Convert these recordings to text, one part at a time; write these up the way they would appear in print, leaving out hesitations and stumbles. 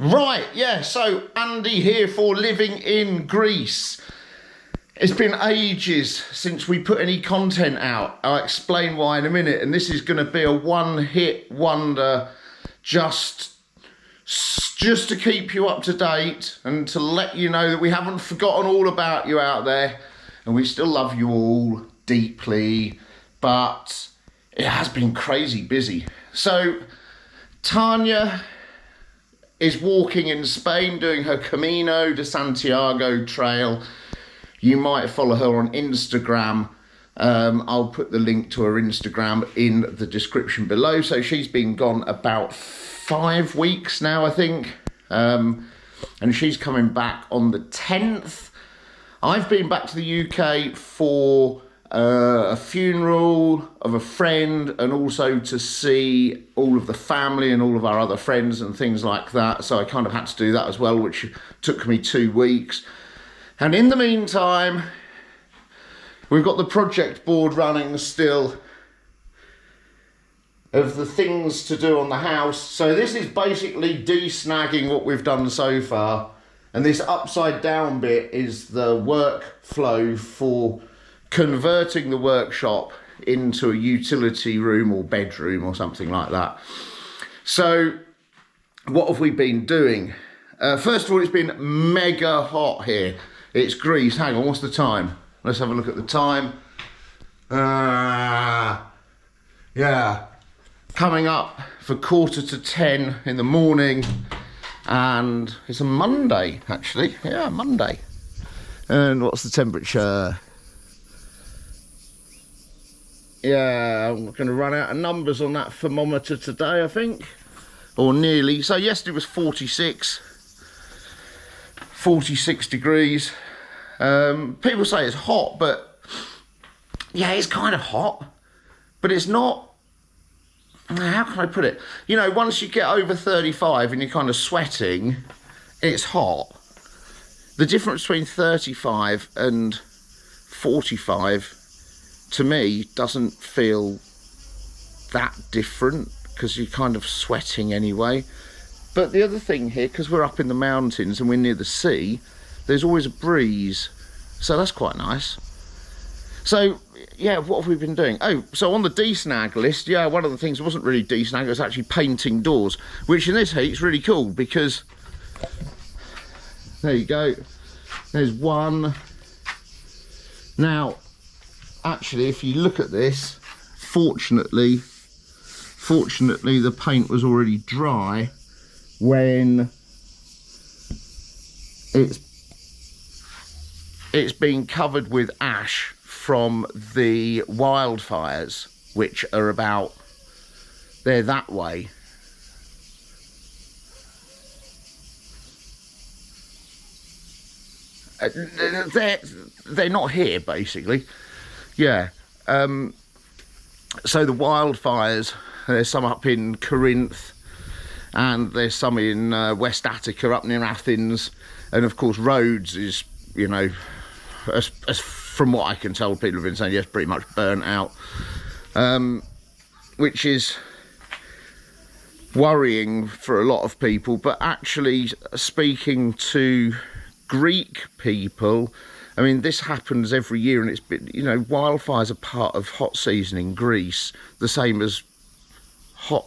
Right, yeah, so Andy here for Living in Greece. It's been ages since we put any content out. I'll explain why in a minute, and this is going to be a one-hit wonder, just to keep you up to date and to let you know that we haven't forgotten all about you out there, and we still love you all deeply, but it has been crazy busy. So Tanya is walking in Spain doing her Camino de Santiago trail. You might follow her on Instagram. I'll put the link to her Instagram in the description below. So she's been gone about 5 weeks now, I think. And she's coming back on the 10th. I've been back to the UK for a funeral of a friend, and also to see all of the family and all of our other friends and things like that. So I kind of had to do that as well, which took me 2 weeks. And in the meantime, we've got the project board running still of the things to do on the house. So this is basically desnagging what we've done so far. And this upside down bit is the workflow for converting the workshop into a utility room or bedroom or something like that. So what have we been doing? First of all, it's been mega hot here. It's Greece. Hang on, what's the time? Let's have a look at the time. Yeah, coming up for 9:45 in the morning, and it's a Monday actually. Yeah, Monday. And what's the temperature? Yeah, I'm going to run out of numbers on that thermometer today, I think, or nearly. So yesterday was 46 degrees. People say it's hot, but yeah, it's kind of hot, but it's not, how can I put it? You know, once you get over 35 and you're kind of sweating, it's hot. The difference between 35 and 45 to me doesn't feel that different, because you're kind of sweating anyway. But the other thing here, because we're up in the mountains and we're near the sea, there's always a breeze, so that's quite nice. So yeah, what have we been doing? Oh, so on the desnag list, yeah, one of the things wasn't really desnag, it was actually painting doors, which in this heat is really cool, because there you go, there's one. Now actually, if you look at this, fortunately the paint was already dry when it's been covered with ash from the wildfires, which are about, they're that way. They're not here, basically. Yeah, so the wildfires, there's some up in Corinth, and there's some in West Attica up near Athens, and of course Rhodes is, you know, as from what I can tell, people have been saying, yes, pretty much burnt out, which is worrying for a lot of people. But actually, speaking to Greek people, I mean, this happens every year, and it's been, you know, wildfires are part of hot season in Greece, the same as hot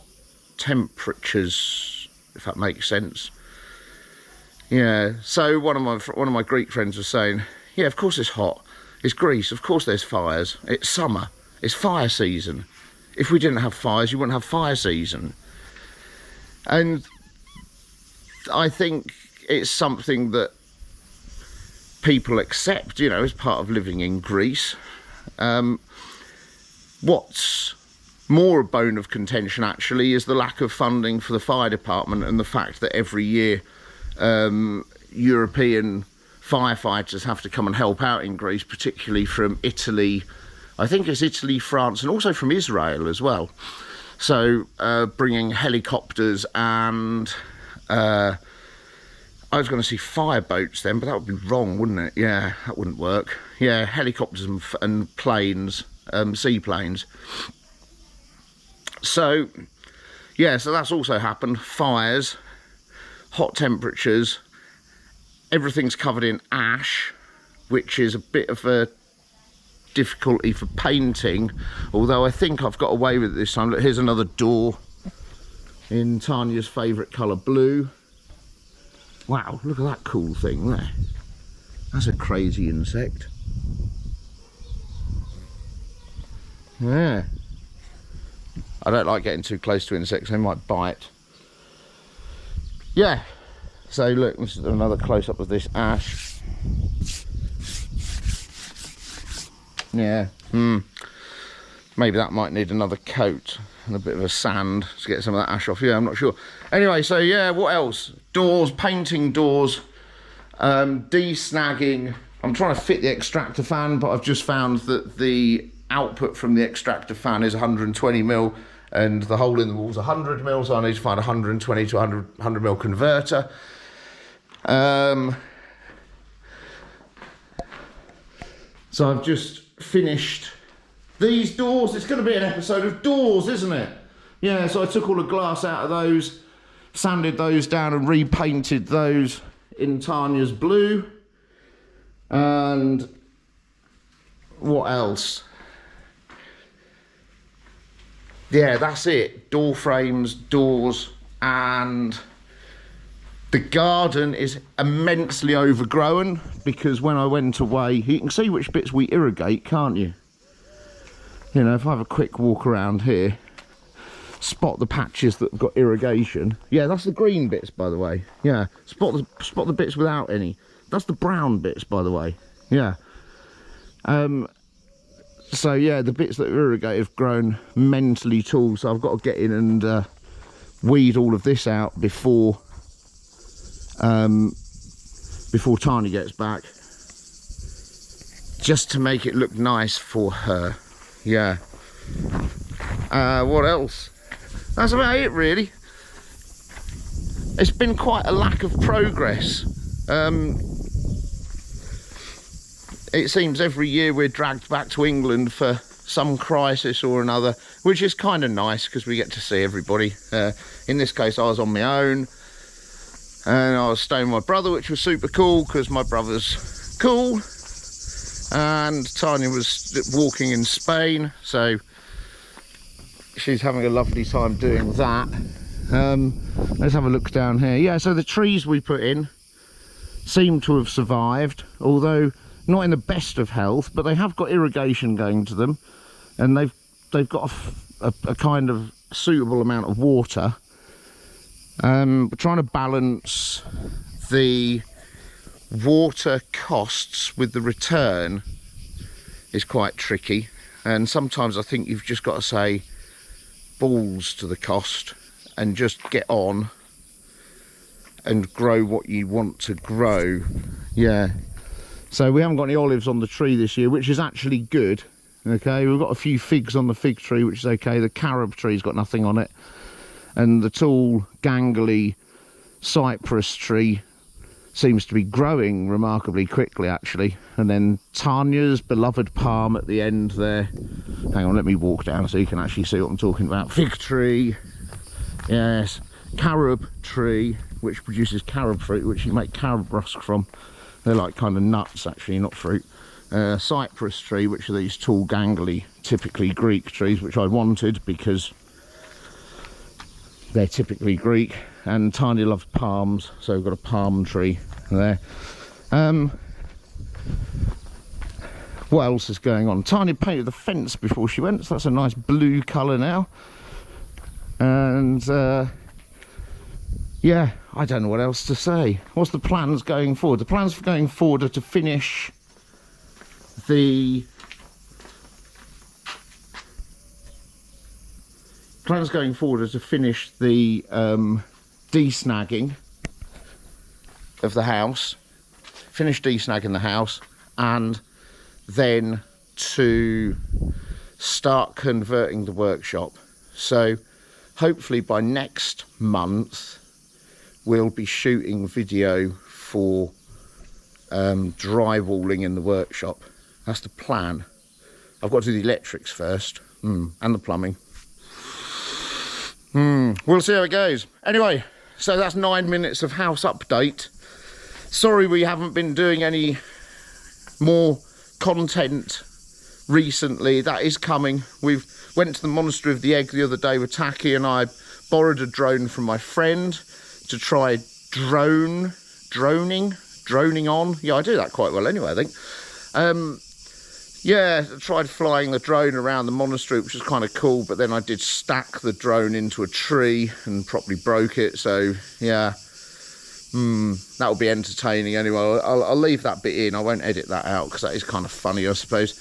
temperatures, if that makes sense. Yeah, so one of my Greek friends was saying, yeah, of course it's hot. It's Greece, of course there's fires. It's summer, it's fire season. If we didn't have fires, you wouldn't have fire season. And I think it's something that people accept, you know, as part of living in Greece. What's more a bone of contention actually is the lack of funding for the fire department, and the fact that every year European firefighters have to come and help out in Greece, particularly from Italy. I think it's Italy, France, and also from Israel as well. So bringing helicopters and I was going to see fire boats then, but that would be wrong, wouldn't it? Yeah, that wouldn't work. Yeah, helicopters and planes, seaplanes. So yeah, so that's also happened. Fires. hot temperatures, everything's covered in ash, which is a bit of a difficulty for painting, although I think I've got away with it this time. Look, here's another door in Tanya's favourite colour, blue. Wow, look at that cool thing there. That's a crazy insect. Yeah. I don't like getting too close to insects, they might bite. Yeah. So look, this is another close-up of this ash. Yeah. Maybe that might need another coat and a bit of a sand to get some of that ash off. Yeah, I'm not sure. Anyway, so yeah, what else? Doors, painting doors, desnagging. I'm trying to fit the extractor fan, but I've just found that the output from the extractor fan is 120mm and the hole in the wall is 100mm, so I need to find a 120 to 100mm converter. So I've just finished these doors. It's going to be an episode of doors, isn't it? Yeah, so I took all the glass out of those, sanded those down and repainted those in Tanya's blue. And what else? Yeah, that's it. Door frames, doors, and the garden is immensely overgrown because when I went away, you can see which bits we irrigate, can't you? You know, if I have a quick walk around here, spot the patches that have got irrigation. Yeah, that's the green bits, by the way. Yeah, spot the bits without any. That's the brown bits, by the way. Yeah. So yeah, the bits that are irrigated have grown mentally tall, so I've got to get in and weed all of this out before Tanya gets back, just to make it look nice for her. Yeah. What else? That's about it, really. It's been quite a lack of progress. It seems every year we're dragged back to England for some crisis or another, which is kind of nice because we get to see everybody. In this case, I was on my own and I was staying with my brother, which was super cool because my brother's cool. And Tanya was walking in Spain, so she's having a lovely time doing that. Let's have a look down here. Yeah, so the trees we put in seem to have survived, although not in the best of health, but they have got irrigation going to them, and they've got a kind of suitable amount of water. We're trying to balance the water costs with the return is quite tricky, and sometimes I think you've just got to say balls to the cost and just get on and grow what you want to grow. Yeah, so we haven't got any olives on the tree this year, which is actually good. Okay, we've got a few figs on the fig tree, which is okay. The carob tree's got nothing on it, and the tall gangly cypress tree seems to be growing remarkably quickly, actually. And then Tanya's beloved palm at the end there. Hang on, let me walk down so you can actually see what I'm talking about. Fig tree, yes. Carob tree, which produces carob fruit, which you make carob rusk from. They're like kind of nuts, actually, not fruit. Cypress tree, which are these tall gangly, typically Greek trees, which I wanted because they're typically Greek. And Tanya loves palms, so we've got a palm tree there. What else is going on? Tanya painted the fence before she went, so that's a nice blue colour now. And yeah, I don't know what else to say. What's the plans going forward? The plans for going forward are to finish the desnagging of the house, finish desnagging the house, and then to start converting the workshop. So hopefully by next month we'll be shooting video for drywalling in the workshop. That's the plan. I've got to do the electrics first, and the plumbing. We'll see how it goes. Anyway, so that's 9 minutes of house update. Sorry we haven't been doing any more content recently. That is coming. We went to the Monastery of the Egg the other day with Taki, and I borrowed a drone from my friend to try droning on. Yeah, I do that quite well anyway, I think. Yeah, I tried flying the drone around the monastery, which was kind of cool, but then I did stack the drone into a tree and properly broke it, so yeah. That'll be entertaining anyway. I'll leave that bit in. I won't edit that out because that is kind of funny, I suppose.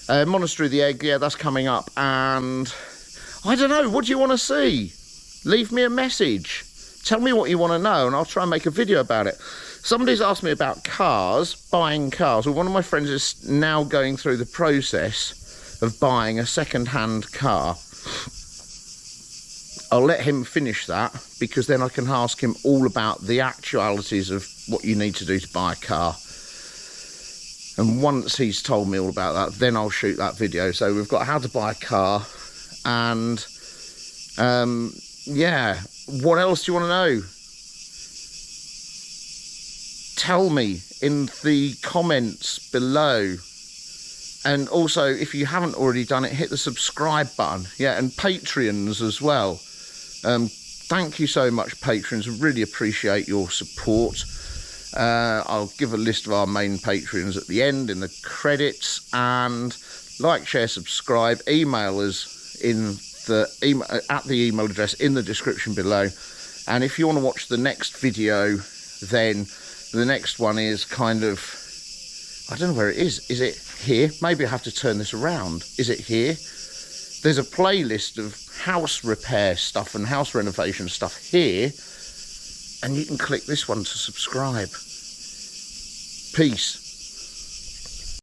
Monastery of the Egg, yeah, that's coming up. And I don't know, what do you want to see? Leave me a message. Tell me what you want to know and I'll try and make a video about it. Somebody's asked me about cars, buying cars. Well, one of my friends is now going through the process of buying a second-hand car. I'll let him finish that, because then I can ask him all about the actualities of what you need to do to buy a car. And once he's told me all about that, then I'll shoot that video. So we've got how to buy a car, and yeah, what else do you want to know? Tell me in the comments below. And also, if you haven't already done it, hit the subscribe button. Yeah, and Patreons as well. Thank you so much, patrons. Really appreciate your support. I'll give a list of our main patrons at the end in the credits. And like, share, subscribe. Email us in the at the email address in the description below. And if you want to watch the next video, then the next one is kind of, I don't know where it is. Is it here? Maybe I have to turn this around. Is it here? There's a playlist of house repair stuff and house renovation stuff here, and you can click this one to subscribe. Peace.